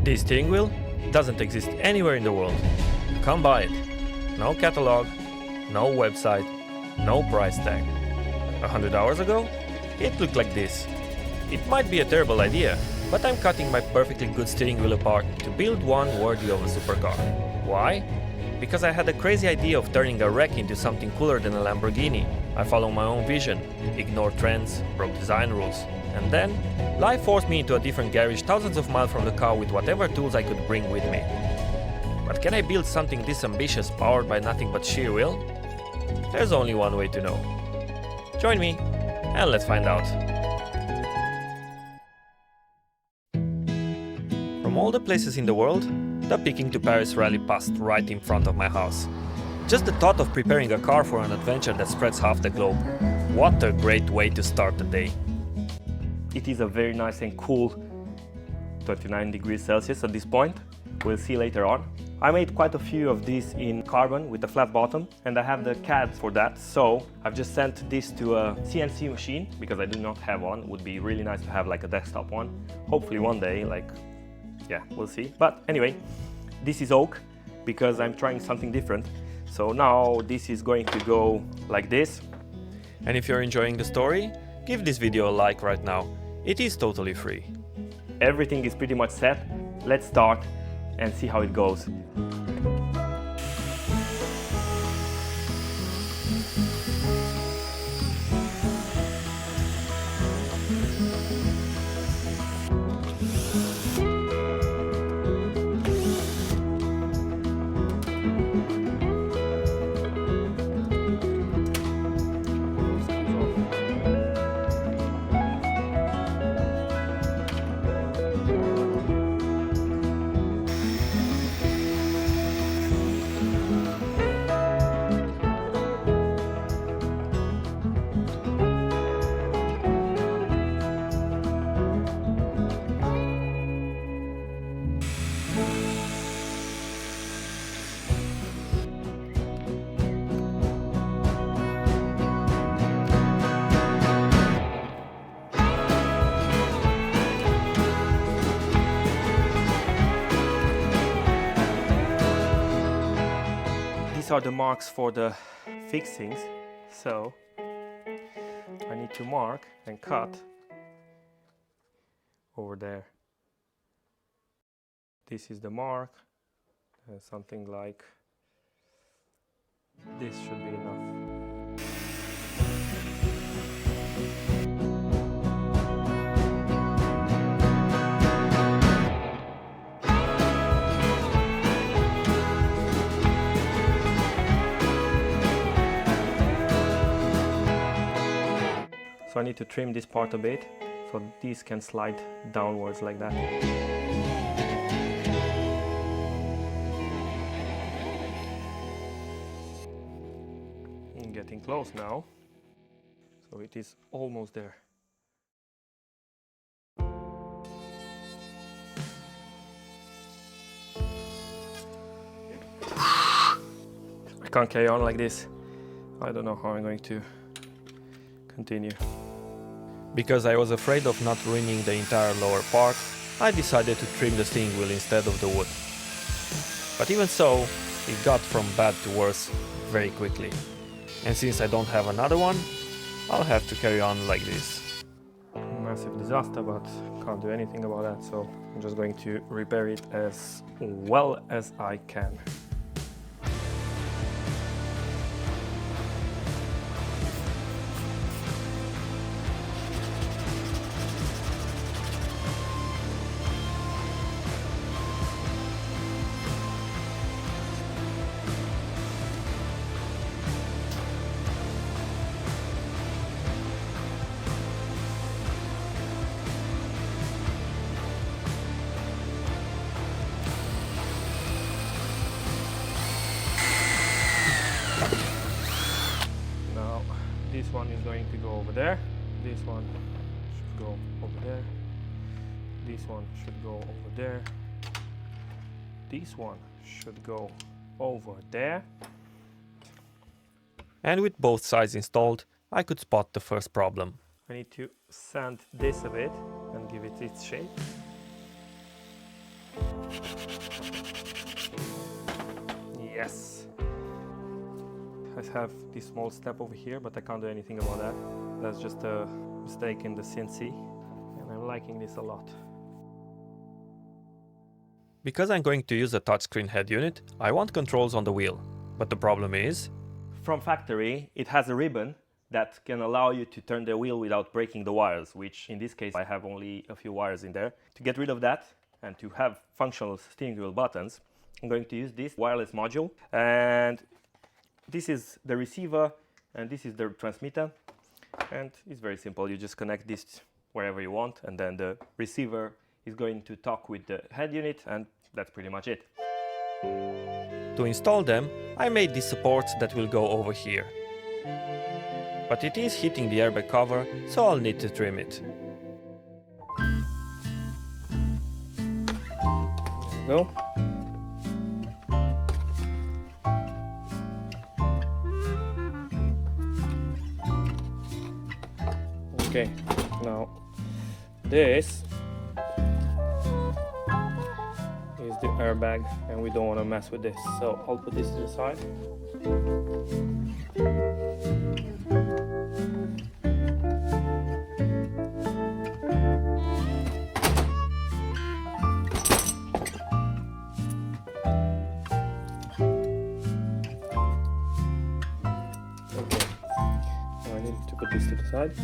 This steering wheel doesn't exist anywhere in the world. Come buy it. No catalog, no website, no price tag. 100 hours ago, it looked like this. It might be a terrible idea, but I'm cutting my perfectly good steering wheel apart to build one worthy of a supercar. Why? Because I had a crazy idea of turning a wreck into something cooler than a Lamborghini. I follow my own vision, ignore trends, broke design rules. And then, life forced me into a different garage thousands of miles from the car with whatever tools I could bring with me. But can I build something this ambitious powered by nothing but sheer will? There's only one way to know. Join me, and let's find out. From all the places in the world, the Peking to Paris rally passed right in front of my house. Just the thought of preparing a car for an adventure that spreads half the globe. What a great way to start the day. It is a very nice and cool 29 degrees Celsius at this point. We'll see later on. I made quite a few of these in carbon with a flat bottom, and I have the CAD for that, so I've just sent this to a CNC machine because I do not have one. It would be really nice to have like a desktop one. Hopefully one day, yeah, we'll see. But anyway, this is oak because I'm trying something different. So now this is going to go like this. And if you're enjoying the story, give this video a like right now. It is totally free. Everything is pretty much set. Let's start and see how it goes. These are the marks for the fixings, so I need to mark and cut over there. This is the mark, and something like this should be enough. So I need to trim this part a bit, so these can slide downwards like that. I'm getting close now, so it is almost there. I can't carry on like this. I don't know how I'm going to continue. Because I was afraid of not ruining the entire lower part, I decided to trim the steering wheel instead of the wood. But even so, it got from bad to worse very quickly. And since I don't have another one, I'll have to carry on like this. Massive disaster, but can't do anything about that, so I'm just going to repair it as well as I can. This one is going to go over there, this one should go over there, this one should go over there, this one should go over there. And with both sides installed, I could spot the first problem. I need to sand this a bit and give it its shape. Yes! I have this small step over here, but I can't do anything about that. That's just a mistake in the CNC, and I'm liking this a lot. Because I'm going to use a touchscreen head unit, I want controls on the wheel. But the problem is, from factory, it has a ribbon that can allow you to turn the wheel without breaking the wires, which in this case I have only a few wires in there. To get rid of that and to have functional steering wheel buttons, I'm going to use this wireless module, and this is the receiver and this is the transmitter, and it's very simple. You just connect this wherever you want, and then the receiver is going to talk with the head unit, and that's pretty much it. To install them, I made these supports that will go over here. But it is hitting the airbag cover, so I'll need to trim it. There we go. Okay, now this is the airbag, and we don't want to mess with this, so I'll put this to the side. Okay, now I need to put this to the side.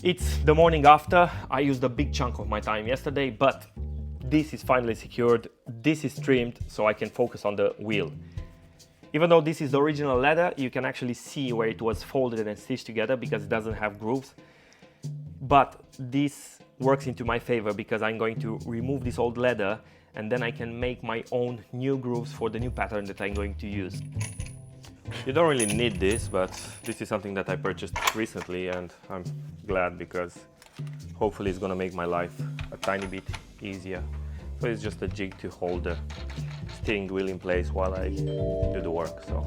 It's the morning after. I used a big chunk of my time yesterday, but this is finally secured, this is trimmed, so I can focus on the wheel. Even though this is the original leather, you can actually see where it was folded and stitched together because it doesn't have grooves. But this works into my favor because I'm going to remove this old leather, and then I can make my own new grooves for the new pattern that I'm going to use. You don't really need this, but this is something that I purchased recently, and I'm glad because hopefully it's gonna make my life a tiny bit easier. So it's just a jig to hold the steering wheel in place while I do the work. So.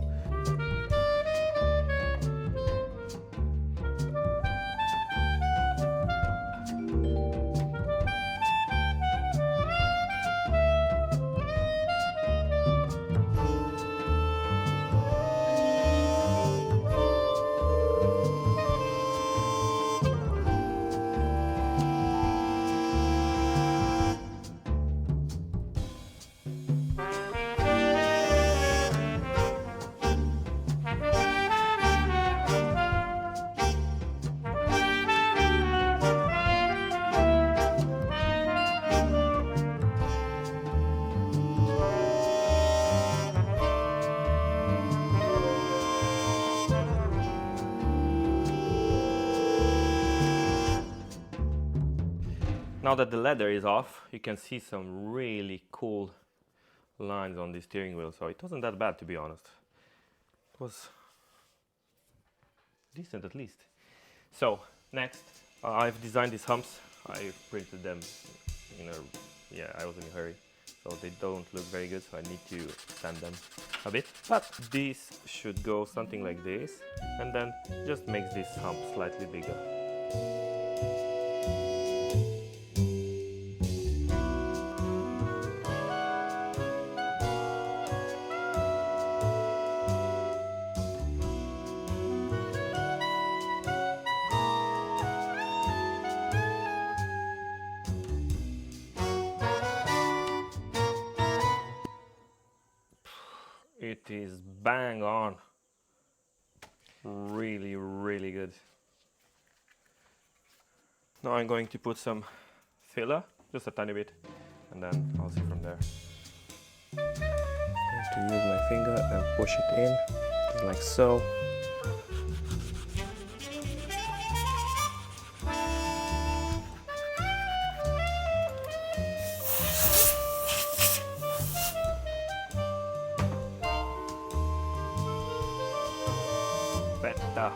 Now that the leather is off, you can see some really cool lines on the steering wheel, so it wasn't that bad, to be honest. It was decent at least. So next, I've designed these humps. I printed them I was in a hurry, so they don't look very good, so I need to sand them a bit. But this should go something like this, and then just makes this hump slightly bigger. It is bang on. Really, really good. Now I'm going to put some filler, just a tiny bit, and then I'll see from there. I'm going to use my finger and push it in, like so. Ah.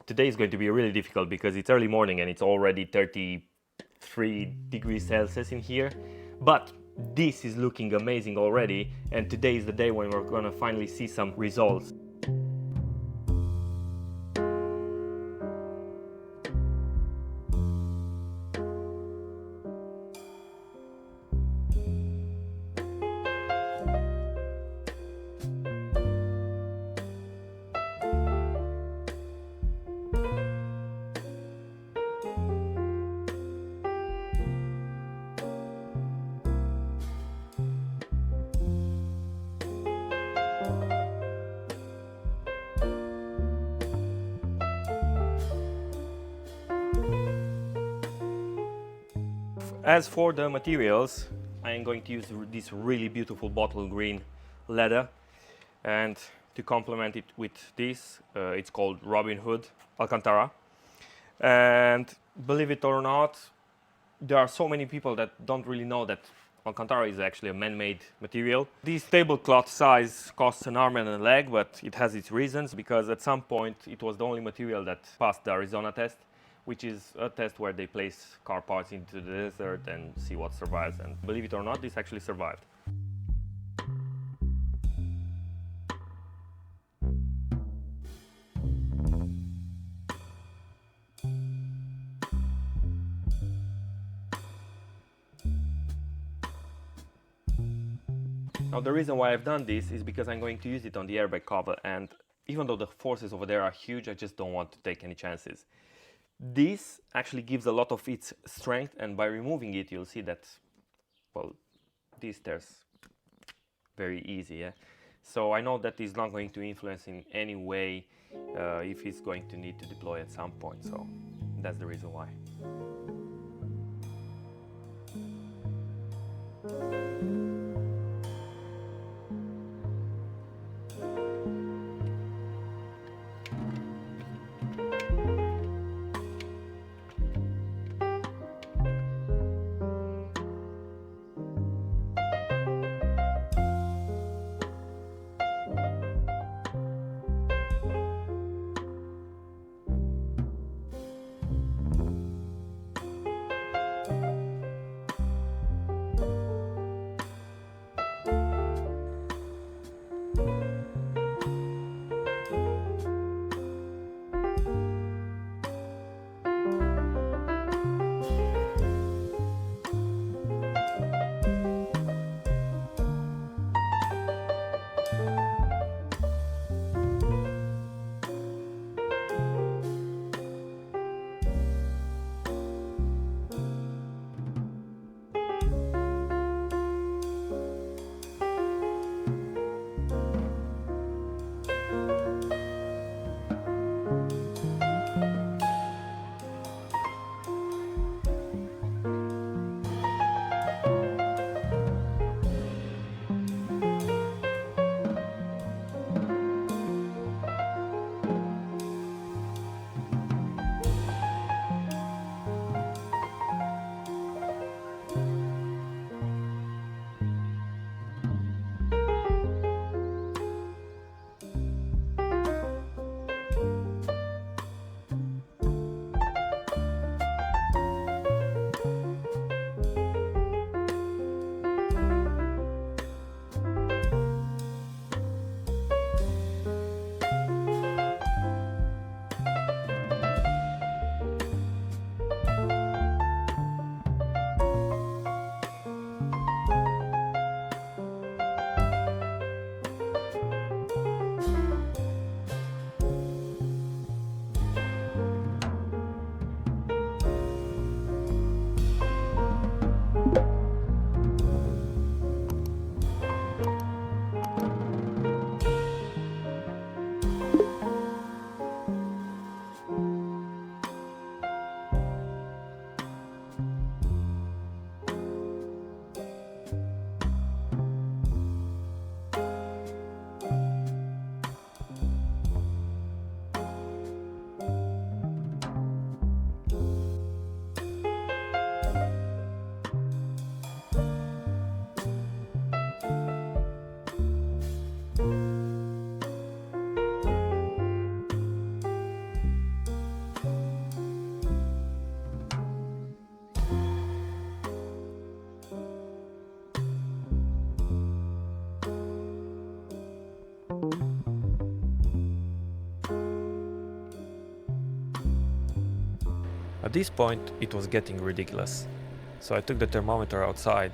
Today is going to be really difficult because it's early morning and it's already 33 degrees Celsius in here. But this is looking amazing already, and today is the day when we're gonna finally see some results. As for the materials, I am going to use this really beautiful bottle green leather, and to complement it with this, it's called Robin Hood Alcantara. And believe it or not, there are so many people that don't really know that Alcantara is actually a man-made material. This tablecloth size costs an arm and a leg, but it has its reasons, because at some point it was the only material that passed the Arizona test, which is a test where they place car parts into the desert and see what survives. And believe it or not, this actually survived. Now the reason why I've done this is because I'm going to use it on the airbag cover, and even though the forces over there are huge, I just don't want to take any chances. This actually gives a lot of its strength, and by removing it you'll see that, well, this tears very easy, yeah? So I know that it's not going to influence in any way if it's going to need to deploy at some point, so that's the reason why. At this point, it was getting ridiculous, so I took the thermometer outside.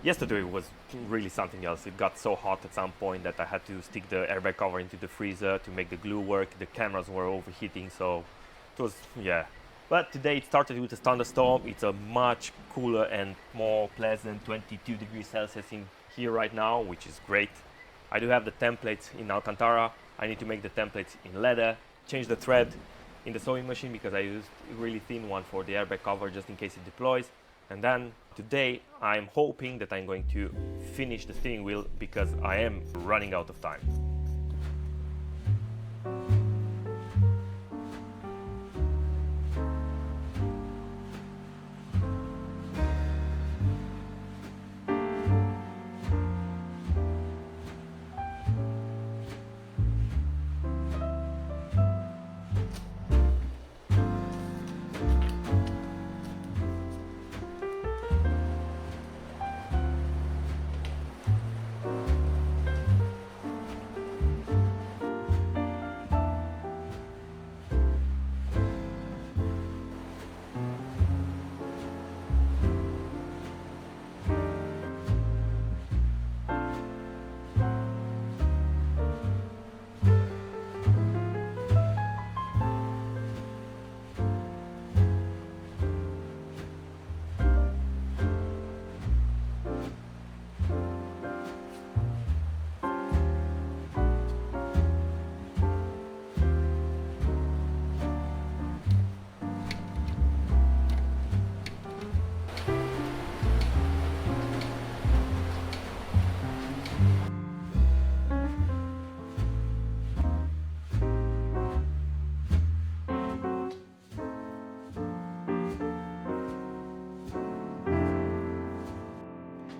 Yesterday was really something else. It got so hot at some point that I had to stick the airbag cover into the freezer to make the glue work. The cameras were overheating, so it was, yeah. But today it started with a thunderstorm. It's a much cooler and more pleasant 22 degrees Celsius in here right now, which is great. I do have the templates in Alcantara. I need to make the templates in leather, change the thread in the sewing machine because I used a really thin one for the airbag cover just in case it deploys. And then today I'm hoping that I'm going to finish the steering wheel because I am running out of time.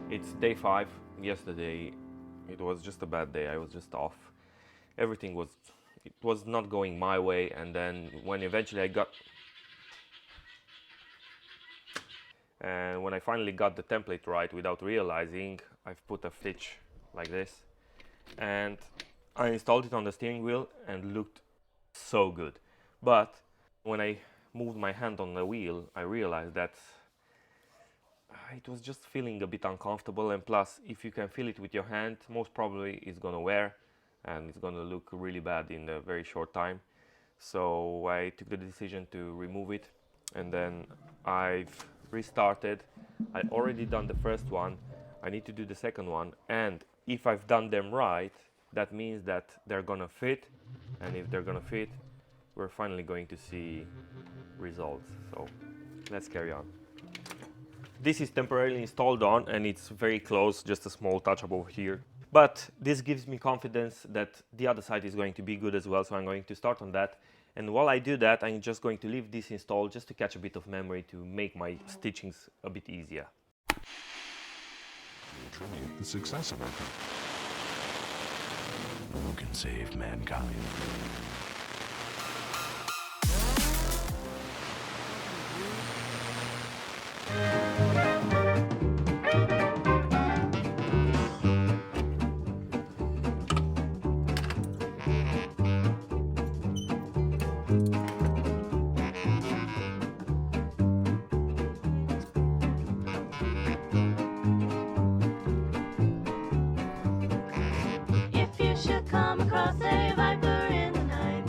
It's day 5. Yesterday it was just a bad day. I was just off. Everything was not going my way, and then when eventually when I finally got the template right without realizing, I've put a stitch like this and I installed it on the steering wheel and looked so good. But when I moved my hand on the wheel, I realized that it was just feeling a bit uncomfortable, and plus if you can feel it with your hand, most probably it's gonna wear and it's gonna look really bad in a very short time. So I took the decision to remove it, and then I've restarted. I already done the first one. I need to do the second one, and if I've done them right, that means that they're gonna fit, and if they're gonna fit, we're finally going to see results. So let's carry on. This is temporarily installed on and it's very close, just a small touch up over here. But this gives me confidence that the other side is going to be good as well, so I'm going to start on that. And while I do that, I'm just going to leave this installed just to catch a bit of memory to make my stitchings a bit easier. Tribute the success of our company. Who can save mankind? If you should come across a viper in the night,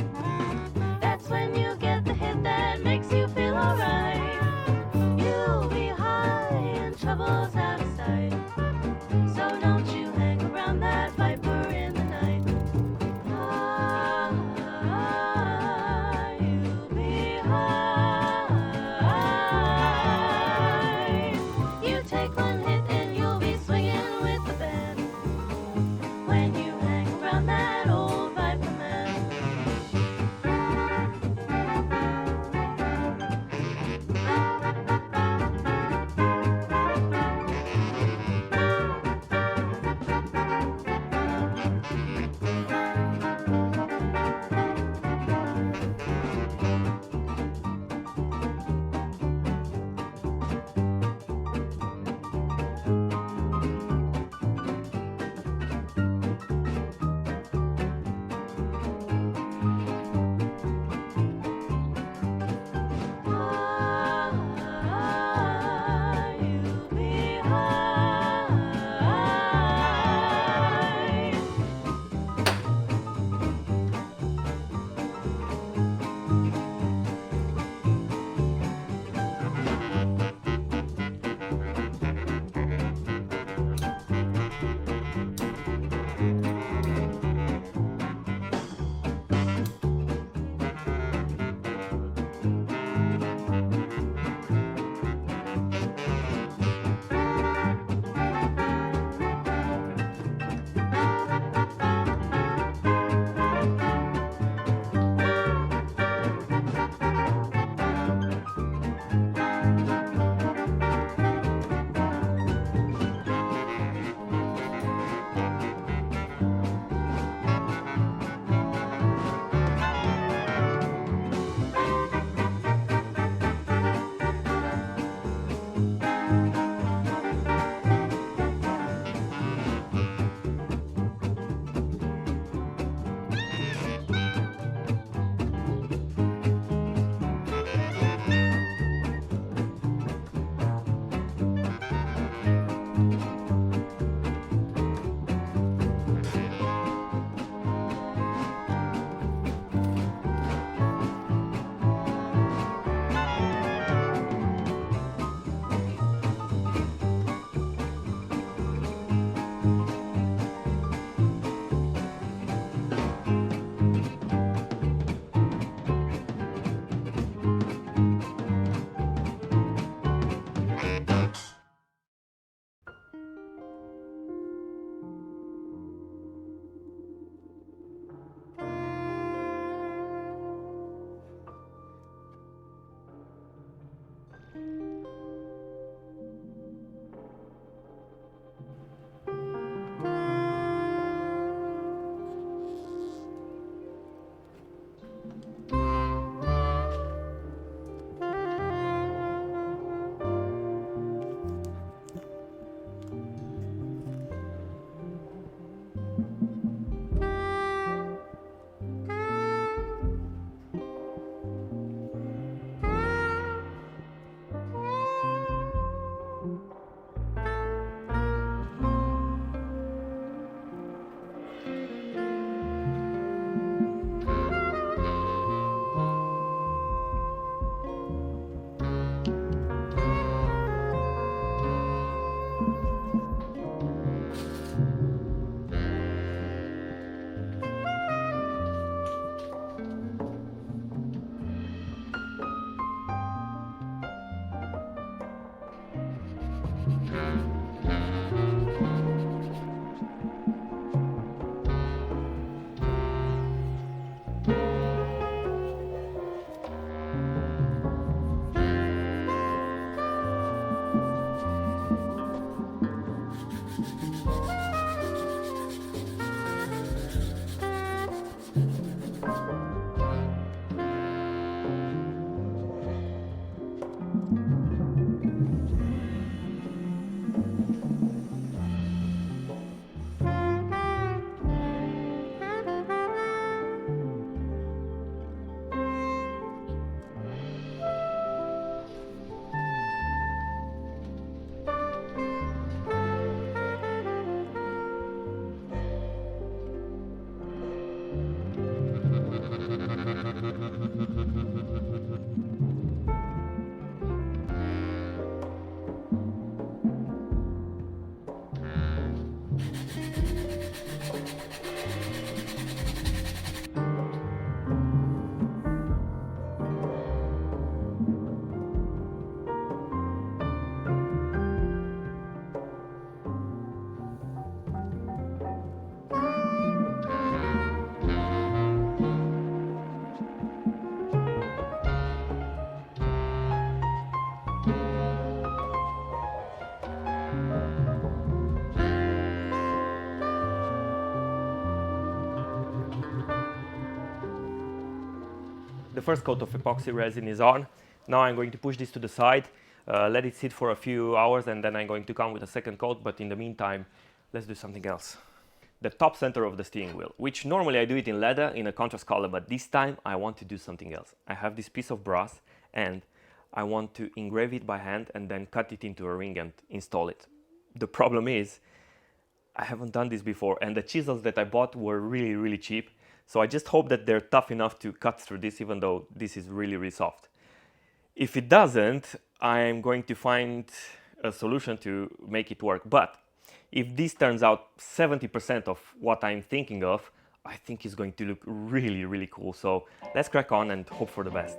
The first coat of epoxy resin is on. Now I'm going to push this to the side, let it sit for a few hours, and then I'm going to come with a second coat. But in the meantime, let's do something else. The top center of the steering wheel, which normally I do it in leather in a contrast color, but this time I want to do something else. I have this piece of brass and I want to engrave it by hand and then cut it into a ring and install it. The problem is I haven't done this before, and the chisels that I bought were really cheap, so I just hope that they're tough enough to cut through this, even though this is really soft. If it doesn't, I'm going to find a solution to make it work. But if this turns out 70% of what I'm thinking of, I think it's going to look really cool. So let's crack on and hope for the best.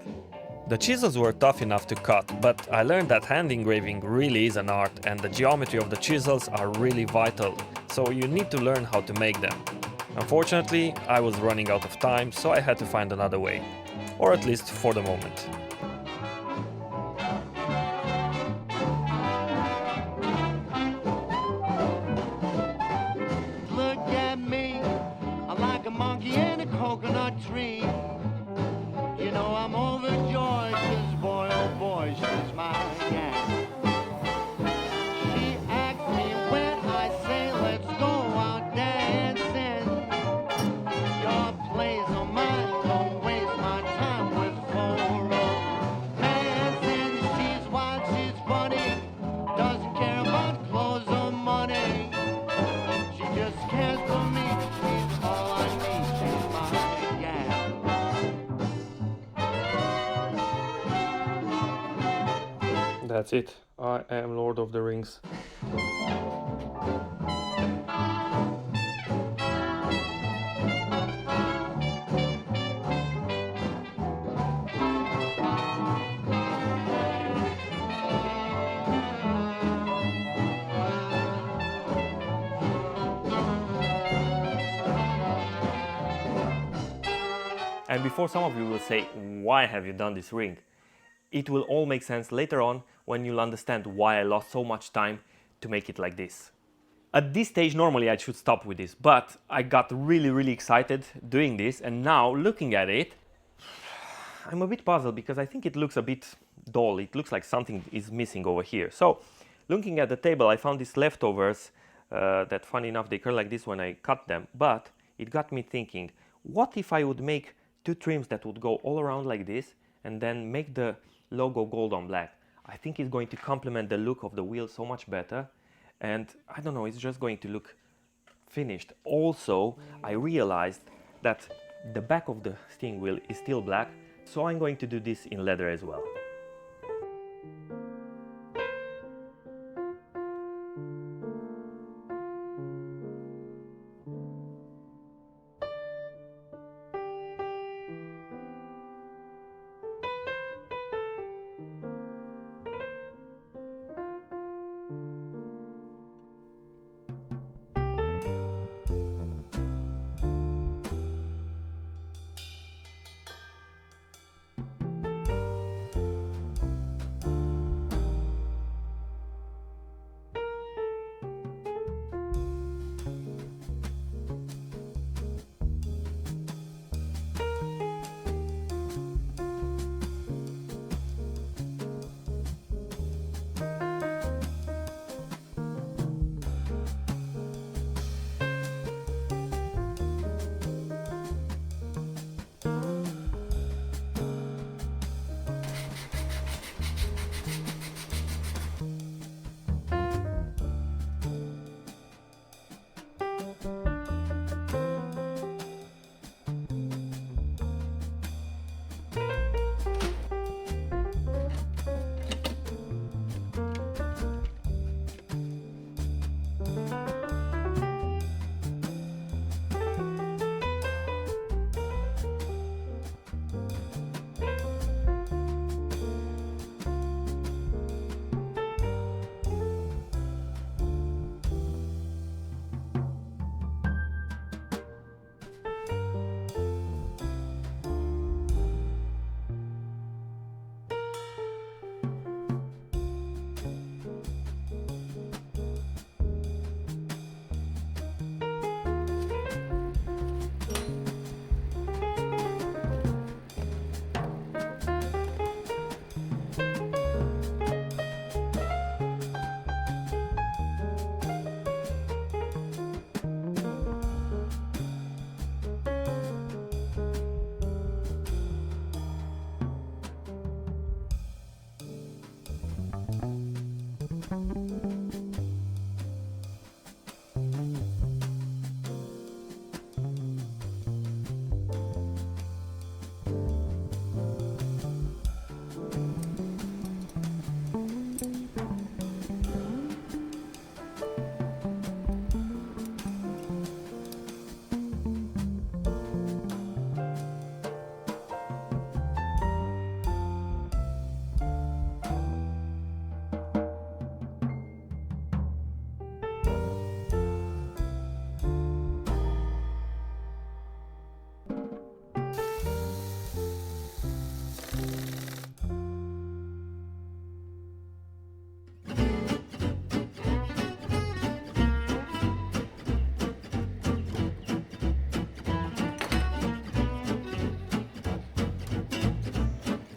The chisels were tough enough to cut, but I learned that hand engraving really is an art, and the geometry of the chisels are really vital, so you need to learn how to make them. Unfortunately, I was running out of time, so I had to find another way, or at least for the moment. Look at me, I'm like a monkey in a coconut tree. You know I'm overjoyed, 'cause boy, oh boy, she's my gal. She asks me when I say let's go out dancing. Your place or mine, don't waste my time with romancing. She's wild, she's funny, doesn't care about clothes or money. She just cares for me, she's all I need, she's my gal. That's it. I am Lord of the Rings. And before some of you will say, why have you done this ring? It will all make sense later on when you'll understand why I lost so much time to make it like this. At this stage, normally I should stop with this, but I got really excited doing this, and now looking at it, I'm a bit puzzled because I think it looks a bit dull. It looks like something is missing over here. So, looking at the table, I found these leftovers that, funny enough, they curl like this when I cut them, but it got me thinking, what if I would make two trims that would go all around like this and then make the logo gold on black? I think it's going to complement the look of the wheel so much better, and I don't know, it's just going to look finished. Also, I realized that the back of the steering wheel is still black, so I'm going to do this in leather as well.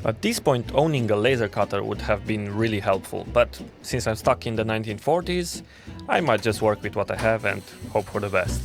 At this point, owning a laser cutter would have been really helpful, but since I'm stuck in the 1940s, I might just work with what I have and hope for the best.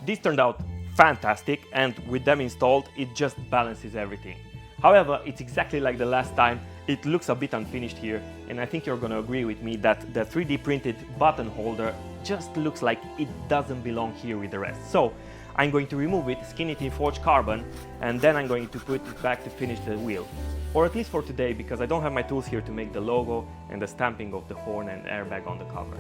This turned out fantastic, and with them installed, it just balances everything. However, it's exactly like the last time, it looks a bit unfinished here, and I think you're gonna agree with me that the 3D printed button holder just looks like it doesn't belong here with the rest. So I'm going to remove it, skin it in forged carbon, and then I'm going to put it back to finish the wheel. Or at least for today, because I don't have my tools here to make the logo and the stamping of the horn and airbag on the cover.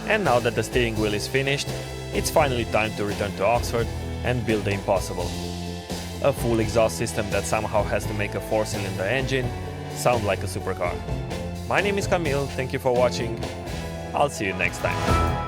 And now that the steering wheel is finished, it's finally time to return to Oxford and build the impossible. A full exhaust system that somehow has to make a 4-cylinder engine sound like a supercar. My name is Camil, thank you for watching, I'll see you next time.